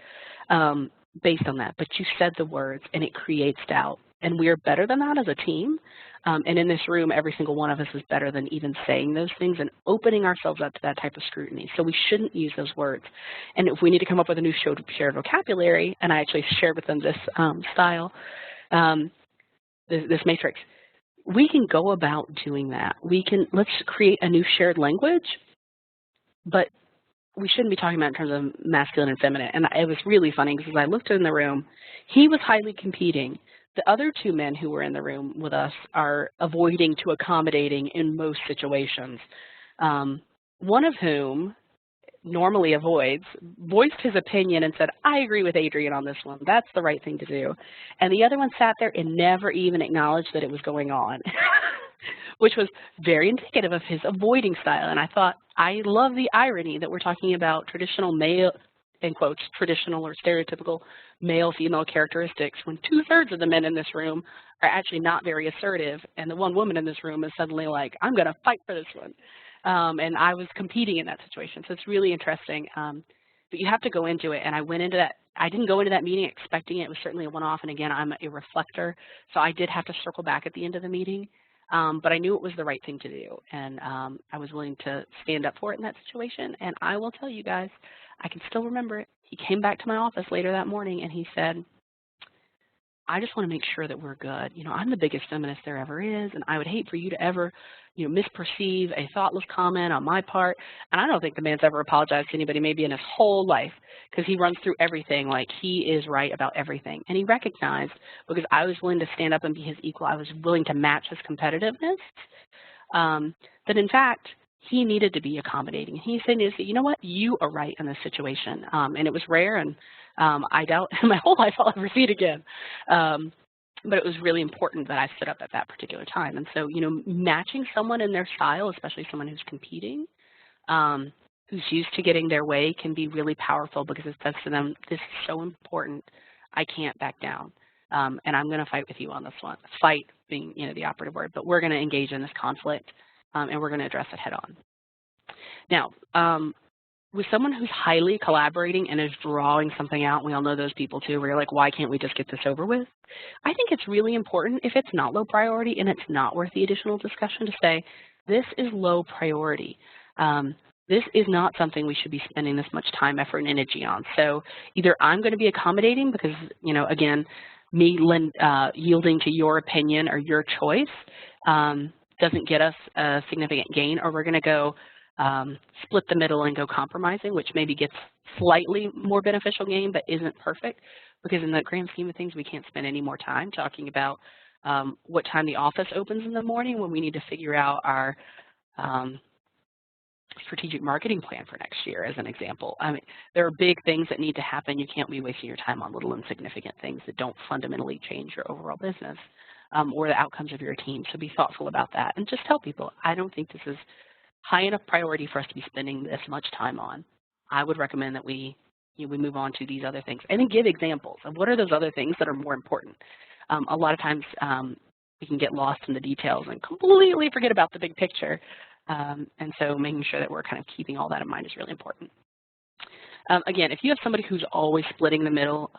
based on that. But you said the words, and it creates doubt. And we are better than that as a team. And in this room, every single one of us is better than even saying those things and opening ourselves up to that type of scrutiny. So we shouldn't use those words. And if we need to come up with a new shared vocabulary, and I actually shared with them this style, this matrix, we can go about doing that. Let's create a new shared language, but we shouldn't be talking about in terms of masculine and feminine. And it was really funny because as I looked in the room, he was highly competing. The other two men who were in the room with us are avoiding to accommodating in most situations. One of whom normally avoids, voiced his opinion and said, I agree with Adrienne on this one. That's the right thing to do. And the other one sat there and never even acknowledged that it was going on, which was very indicative of his avoiding style. And I thought, I love the irony that we're talking about traditional male, in quotes, traditional or stereotypical male-female characteristics when 2/3 of the men in this room are actually not very assertive, and the one woman in this room is suddenly like, I'm going to fight for this one. And I was competing in that situation. So it's really interesting. But you have to go into it, and I went into that. I didn't go into that meeting expecting it. It was certainly a one-off, and again, I'm a reflector, so I did have to circle back at the end of the meeting. But I knew it was the right thing to do, and I was willing to stand up for it in that situation. And I will tell you guys, I can still remember it. He came back to my office later that morning, and he said, I just want to make sure that we're good. You know, I'm the biggest feminist there ever is, and I would hate for you to ever, you know, misperceive a thoughtless comment on my part. And I don't think the man's ever apologized to anybody maybe in his whole life, because he runs through everything like he is right about everything. And he recognized, because I was willing to stand up and be his equal, I was willing to match his competitiveness, that in fact, he needed to be accommodating. He said, you know what, you are right in this situation. And it was rare, and I doubt in my whole life I'll ever see it again. But it was really important that I stood up at that particular time. And so, you know, matching someone in their style, especially someone who's competing, who's used to getting their way, can be really powerful, because it says to them, this is so important, I can't back down. And I'm going to fight with you on this one. Fight being, you know, the operative word, but we're going to engage in this conflict, and we're going to address it head on. Now, with someone who's highly collaborating and is drawing something out, we all know those people too, where you're like, why can't we just get this over with? I think it's really important, if it's not low priority and it's not worth the additional discussion, to say, this is low priority. This is not something we should be spending this much time, effort, and energy on. So either I'm going to be accommodating because, you know, again, me yielding to your opinion or your choice doesn't get us a significant gain, or we're going to go split the middle and go compromising, which maybe gets slightly more beneficial gain but isn't perfect, because in the grand scheme of things, we can't spend any more time talking about what time the office opens in the morning when we need to figure out our strategic marketing plan for next year, as an example. I mean, there are big things that need to happen. You can't be wasting your time on little insignificant things that don't fundamentally change your overall business or the outcomes of your team. So be thoughtful about that, and just tell people, I don't think this is high enough priority for us to be spending this much time on. I would recommend that we move on to these other things, and then give examples of what are those other things that are more important. A lot of times we can get lost in the details and completely forget about the big picture. And so making sure that we're kind of keeping all that in mind is really important. Again, if you have somebody who's always splitting the middle,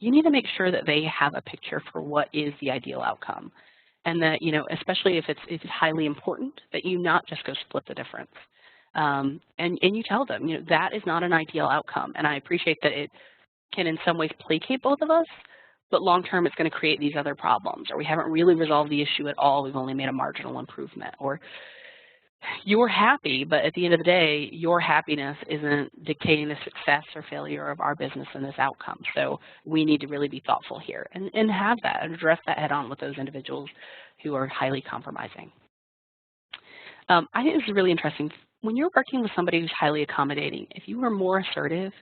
you need to make sure that they have a picture for what is the ideal outcome. And that, you know, especially if it's highly important, that you not just go split the difference. And you tell them, you know, that is not an ideal outcome. And I appreciate that it can in some ways placate both of us, but long term it's going to create these other problems, or we haven't really resolved the issue at all, we've only made a marginal improvement, or you're happy, but at the end of the day, your happiness isn't dictating the success or failure of our business and this outcome. So we need to really be thoughtful here and have that and address that head on with those individuals who are highly compromising. I think this is really interesting. When you're working with somebody who's highly accommodating, if you are more assertive,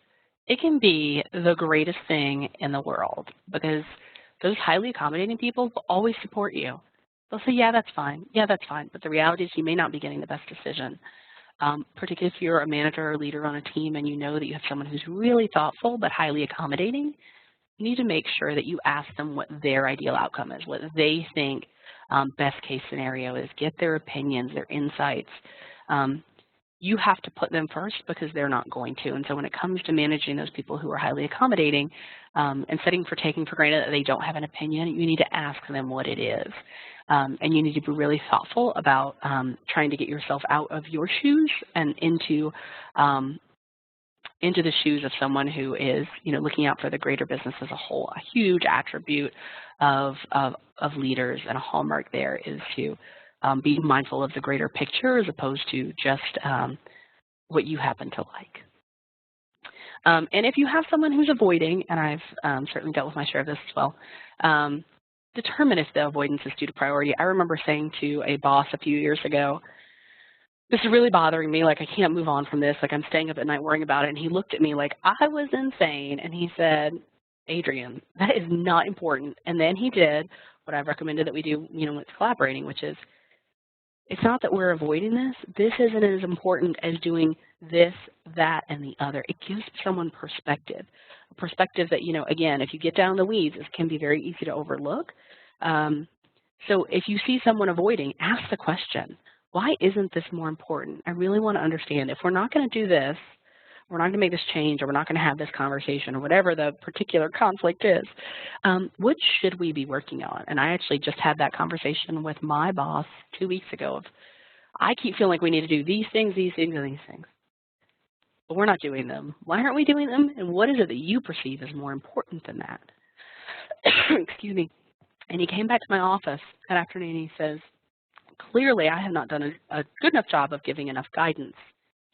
it can be the greatest thing in the world, because those highly accommodating people will always support you. They'll say, yeah, that's fine. Yeah, that's fine. But the reality is you may not be getting the best decision. Particularly if you're a manager or leader on a team and you know that you have someone who's really thoughtful but highly accommodating, you need to make sure that you ask them what their ideal outcome is, what they think best case scenario is. Get their opinions, their insights. You have to put them first because they're not going to. And so when it comes to managing those people who are highly accommodating and taking for granted that they don't have an opinion, you need to ask them what it is. And you need to be really thoughtful about trying to get yourself out of your shoes and into the shoes of someone who is, looking out for the greater business as a whole. A huge attribute of leaders and a hallmark there is to be mindful of the greater picture as opposed to just what you happen to like. And if you have someone who's avoiding, and I've certainly dealt with my share of this as well, determine if the avoidance is due to priority. I remember saying to a boss a few years ago, this is really bothering me, like I can't move on from this, like I'm staying up at night worrying about it. And he looked at me like I was insane and he said, Adrienne, that is not important. And then he did what I've recommended that we do, when it's collaborating, which is it's not that we're avoiding this. This isn't as important as doing this, that, and the other. It gives someone perspective, a perspective that, again, if you get down the weeds, it can be very easy to overlook. So if you see someone avoiding, ask the question, why isn't this more important? I really want to understand if we're not going to do this, we're not going to make this change, or we're not going to have this conversation, or whatever the particular conflict is, what should we be working on? And I actually just had that conversation with my boss 2 weeks ago of, I keep feeling like we need to do these things, and these things, but we're not doing them. Why aren't we doing them? And what is it that you perceive as more important than that? Excuse me. And he came back to my office that afternoon and he says, clearly I have not done a good enough job of giving enough guidance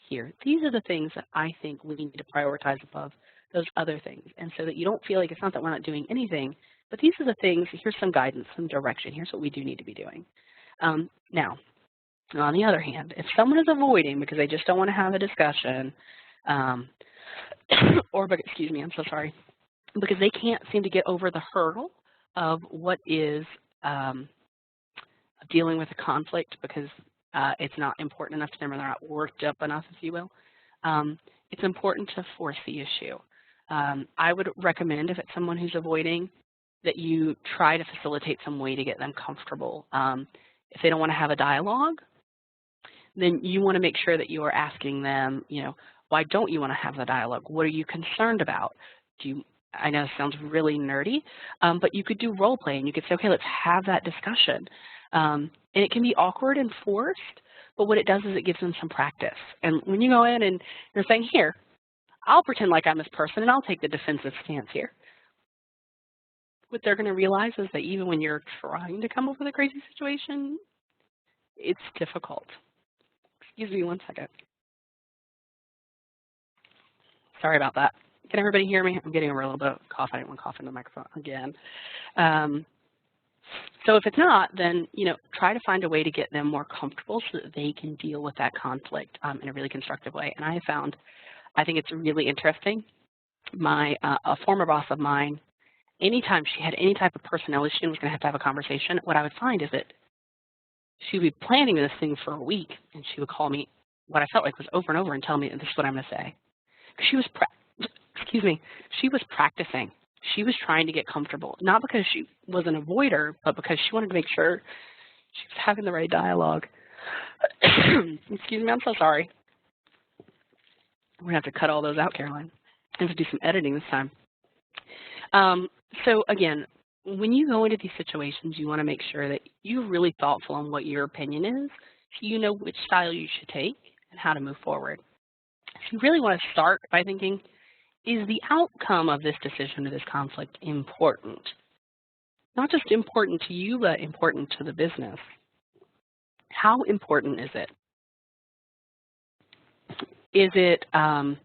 here. These are the things that I think we need to prioritize above those other things. And so that you don't feel like it's not that we're not doing anything, but these are the things, here's some guidance, some direction, here's what we do need to be doing. Now, on the other hand, if someone is avoiding because they just don't want to have a discussion, excuse me, I'm so sorry, because they can't seem to get over the hurdle of what is dealing with a conflict because it's not important enough to them or they're not worked up enough, if you will, it's important to force the issue. I would recommend if it's someone who's avoiding that you try to facilitate some way to get them comfortable. If they don't want to have a dialogue, then you want to make sure that you are asking them, why don't you want to have the dialogue? What are you concerned about? I know this sounds really nerdy, but you could do role play and you could say, okay, let's have that discussion. And it can be awkward and forced, but what it does is it gives them some practice. And when you go in and you're saying, here, I'll pretend like I'm this person and I'll take the defensive stance here. What they're going to realize is that even when you're trying to come up with a crazy situation, it's difficult. Excuse me 1 second. Sorry about that. Can everybody hear me? I'm getting a little bit of cough. I didn't want to cough into the microphone again. So if it's not, then try to find a way to get them more comfortable so that they can deal with that conflict in a really constructive way. And I have found, I think it's really interesting. A former boss of mine, anytime she had any type of personnel issue and was going to have a conversation, what I would find is that she would be planning this thing for a week, and she would call me, what I felt like was over and over, and tell me, this is what I'm going to say. She was she was practicing. She was trying to get comfortable, not because she was an avoider, but because she wanted to make sure she was having the right dialogue. Excuse me, I'm so sorry. We're going to have to cut all those out, Caroline. I have to do some editing this time. So again, when you go into these situations, you want to make sure that you're really thoughtful on what your opinion is, so you know which style you should take and how to move forward. So you really want to start by thinking, is the outcome of this decision or this conflict important? Not just important to you, but important to the business. How important is it? Is it a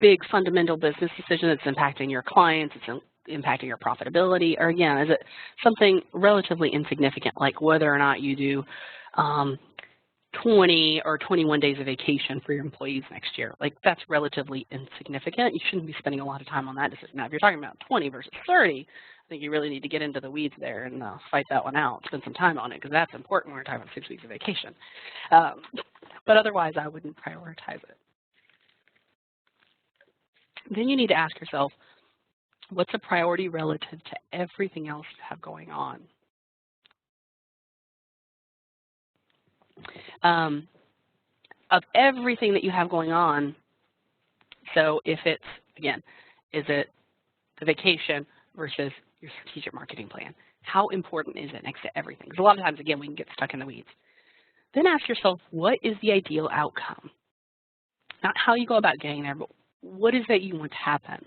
big fundamental business decision that's impacting your clients, it's impacting your profitability, or again, is it something relatively insignificant, like whether or not you do 20 or 21 days of vacation for your employees next year? Like, that's relatively insignificant. You shouldn't be spending a lot of time on that decision. Now, if you're talking about 20 versus 30, think you really need to get into the weeds there and fight that one out, spend some time on it, because that's important when we're talking about 6 weeks of vacation. But otherwise, I wouldn't prioritize it. Then you need to ask yourself, what's a priority relative to everything else you have going on? Of everything that you have going on, so if it's, again, is it the vacation versus your strategic marketing plan? How important is it next to everything? Because a lot of times, again, we can get stuck in the weeds. Then ask yourself, what is the ideal outcome? Not how you go about getting there, but what is that you want to happen?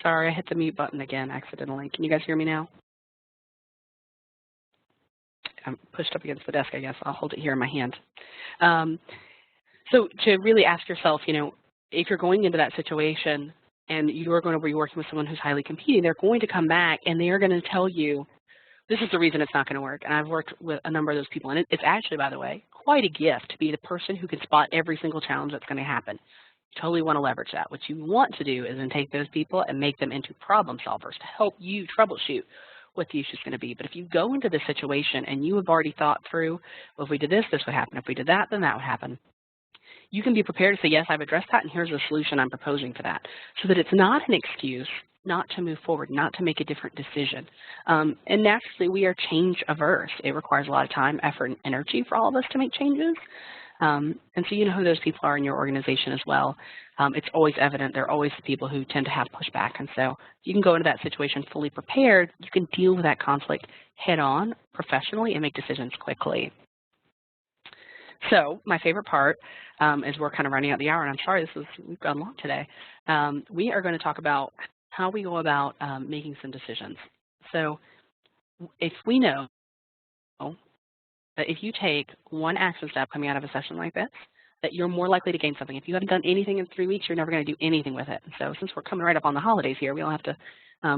Sorry, I hit the mute button again accidentally. Can you guys hear me now? I'm pushed up against the desk, I guess. I'll hold it here in my hand. So to really ask yourself, if you're going into that situation and you're going to be working with someone who's highly competing, they're going to come back and they're going to tell you, this is the reason it's not going to work. And I've worked with a number of those people. And it's actually, by the way, quite a gift to be the person who can spot every single challenge that's going to happen. You totally want to leverage that. What you want to do is then take those people and make them into problem solvers to help you troubleshoot what the issue is going to be. But if you go into this situation and you have already thought through, well, if we did this, this would happen. If we did that, then that would happen. You can be prepared to say, yes, I've addressed that, and here's the solution I'm proposing for that, so that it's not an excuse not to move forward, not to make a different decision. And naturally, we are change averse. It requires a lot of time, effort, and energy for all of us to make changes. And so you know who those people are in your organization as well. It's always evident. They're always the people who tend to have pushback. And so you can go into that situation fully prepared. You can deal with that conflict head on, professionally, and make decisions quickly. So my favorite part is we're kind of running out the hour, and I'm sorry we've gone long today. We are going to talk about how we go about making some decisions. So if we know that if you take one action step coming out of a session like this, that you're more likely to gain something. If you haven't done anything in 3 weeks, you're never going to do anything with it. So since we're coming right up on the holidays here, we'll have to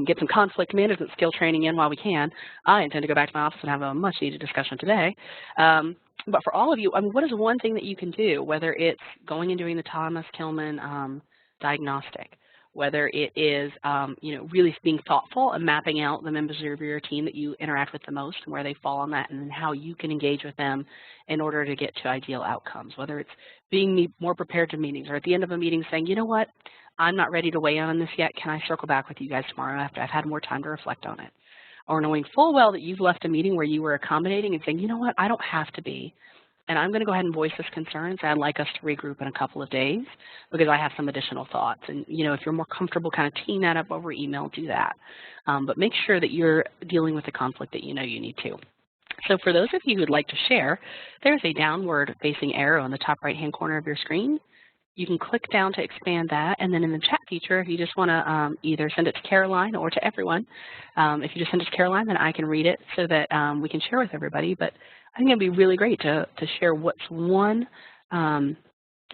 get some conflict management skill training in while we can. I intend to go back to my office and have a much needed discussion today. But for all of you, I mean, what is one thing that you can do, whether it's going and doing the Thomas Kilmann diagnostic, whether it is, really being thoughtful and mapping out the members of your team that you interact with the most and where they fall on that, and then how you can engage with them in order to get to ideal outcomes, whether it's being more prepared to meetings or at the end of a meeting saying, you know what, I'm not ready to weigh in on this yet. Can I circle back with you guys tomorrow after I've had more time to reflect on it? Or knowing full well that you've left a meeting where you were accommodating and saying, you know what, I don't have to be. And I'm going to go ahead and voice this concern and say I'd like us to regroup in a couple of days because I have some additional thoughts. And, if you're more comfortable kind of teeing that up over email, do that. But make sure that you're dealing with the conflict that you know you need to. So for those of you who would like to share, there's a downward facing arrow in the top right-hand corner of your screen. You can click down to expand that, and then in the chat feature, if you just want to either send it to Caroline or to everyone, if you just send it to Caroline, then I can read it so that we can share with everybody. But I think it'd be really great to share what's one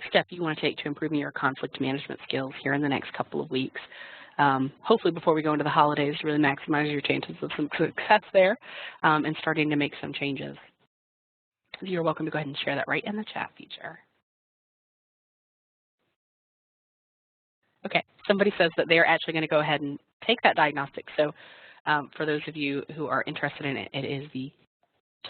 step you want to take to improving your conflict management skills here in the next couple of weeks. Hopefully before we go into the holidays, to really maximize your chances of some success there and starting to make some changes. You're welcome to go ahead and share that right in the chat feature. Okay, somebody says that they're actually going to go ahead and take that diagnostic. So for those of you who are interested in it, it is the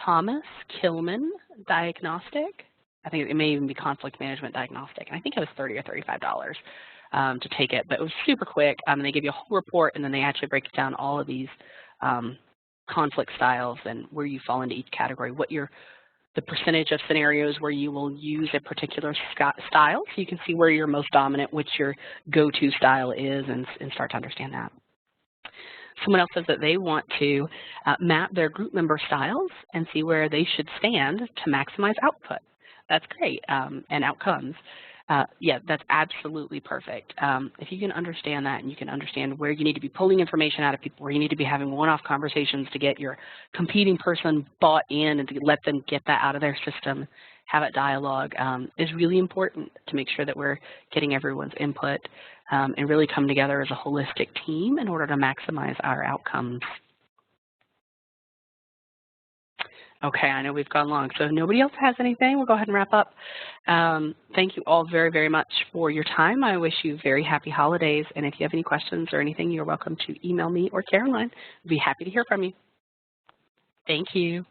Thomas Kilmann diagnostic. I think it may even be conflict management diagnostic. And I think it was $30 or $35 to take it, but it was super quick. They give you a whole report, and then they actually break down all of these conflict styles and where you fall into each category, what the percentage of scenarios where you will use a particular style, so you can see where you're most dominant, which your go-to style is, and start to understand that. Someone else says that they want to map their group member styles and see where they should stand to maximize output. That's great, and outcomes. Yeah, that's absolutely perfect. If you can understand that, and you can understand where you need to be pulling information out of people, where you need to be having one-off conversations to get your competing person bought in and to let them get that out of their system, have that dialogue, is really important to make sure that we're getting everyone's input and really come together as a holistic team in order to maximize our outcomes. Okay, I know we've gone long, so if nobody else has anything, we'll go ahead and wrap up. Thank you all very, very much for your time. I wish you very happy holidays, and if you have any questions or anything, you're welcome to email me or Caroline. I'd be happy to hear from you. Thank you.